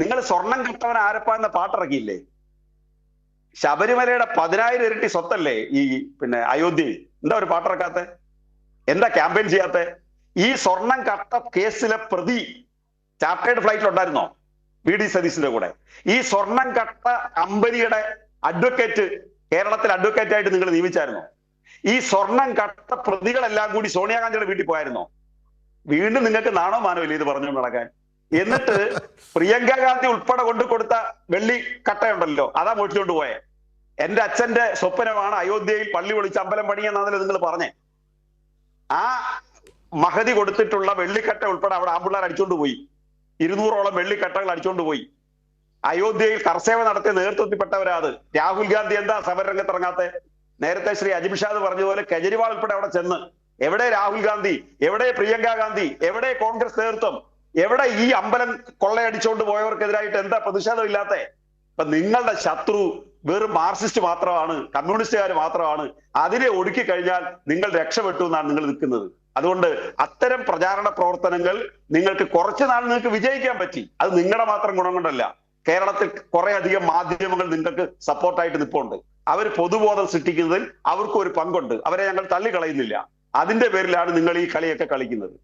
നിങ്ങൾ സ്വർണം കെട്ടവൻ ആരപ്പ എന്ന പാട്ടിറക്കിയില്ലേ? ശബരിമലയുടെ 10,000 ഇരട്ടി സ്വത്തല്ലേ ഈ അയോധ്യയിൽ? എന്താ ഒരു പാട്ടിറക്കാത്ത? എന്താ ക്യാമ്പയിൻ ചെയ്യാത്ത? ഈ സ്വർണം കട്ട കേസിലെ പ്രതി ചാർട്ടേഡ് ഫ്ലൈറ്റിൽ ഉണ്ടായിരുന്നോ VD സതീശിന്റെ കൂടെ? ഈ സ്വർണം കട്ട കമ്പനിയുടെ അഡ്വക്കേറ്റ് കേരളത്തിൽ അഡ്വക്കേറ്റ് ആയിട്ട് നിങ്ങൾ നിയമിച്ചായിരുന്നോ? ഈ സ്വർണം കട്ട പ്രതികളെല്ലാം കൂടി സോണിയാഗാന്ധിയുടെ വീട്ടിൽ പോയായിരുന്നോ? വീണ്ടും നിങ്ങൾക്ക് നാണോ മാനോ ഇല്ല ഇത് പറഞ്ഞു നടക്കാൻ? എന്നിട്ട് പ്രിയങ്ക ഗാന്ധി ഉൾപ്പെടെ കൊണ്ടു കൊടുത്ത വെള്ളി കട്ടയുണ്ടല്ലോ, അതാ മോഷിച്ചുകൊണ്ട് പോയെ. എന്റെ അച്ഛന്റെ സ്വപ്നമാണ് അയോധ്യയിൽ പള്ളി പൊളിച്ച് അമ്പലം പണിയെന്നാണല്ലോ നിങ്ങൾ പറഞ്ഞേ. ആ മഹതി കൊടുത്തിട്ടുള്ള വെള്ളിക്കട്ട ഉൾപ്പെടെ അവിടെ ആമ്പിള്ളാർ അടിച്ചോണ്ട് പോയി. 200ഓളം വെള്ളിക്കട്ടകൾ അടിച്ചോണ്ട് പോയി. അയോധ്യയിൽ കർസേവ നടത്തിയ നേതൃത്വത്തിൽപ്പെട്ടവരാ അത്. രാഹുൽ ഗാന്ധി എന്താ സമരരംഗത്തിറങ്ങാത്തെ? നേരത്തെ ശ്രീ അജിംഷാദ് പറഞ്ഞതുപോലെ കെജ്രിവാൾ ഉൾപ്പെടെ അവിടെ ചെന്ന്, എവിടെ രാഹുൽ ഗാന്ധി, എവിടെ പ്രിയങ്ക ഗാന്ധി, എവിടെ കോൺഗ്രസ് നേതൃത്വം, എവിടെ ഈ അമ്പലം കൊള്ളയടിച്ചുകൊണ്ട് പോയവർക്കെതിരായിട്ട് എന്താ പ്രതിഷേധം ഇല്ലാത്ത? ഇപ്പൊ നിങ്ങളുടെ ശത്രു വെറും മാർക്സിസ്റ്റ് മാത്രമാണ്, കമ്മ്യൂണിസ്റ്റുകാർ മാത്രമാണ്. അതിനെ ഒടുക്കി കഴിഞ്ഞാൽ നിങ്ങൾ രക്ഷപ്പെട്ടു എന്നാണ് നിങ്ങൾ നിൽക്കുന്നത്. അതുകൊണ്ട് അത്തരം പ്രചാരണ പ്രവർത്തനങ്ങൾ നിങ്ങൾക്ക് കുറച്ചു നാൾ നിങ്ങൾക്ക് വിജയിക്കാൻ പറ്റി. അത് നിങ്ങളുടെ മാത്രം ഗുണം കൊണ്ടല്ല. കേരളത്തിൽ കുറെ അധികം മാധ്യമങ്ങൾ നിങ്ങൾക്ക് സപ്പോർട്ടായിട്ട് നിൽപ്പുണ്ട്. അവർ പൊതുബോധം സൃഷ്ടിക്കുന്നതിൽ അവർക്കും ഒരു പങ്കുണ്ട്. അവരെ ഞങ്ങൾ തള്ളിക്കളയുന്നില്ല. അതിന്റെ പേരിലാണ് നിങ്ങൾ ഈ കളിയൊക്കെ കളിക്കുന്നത്.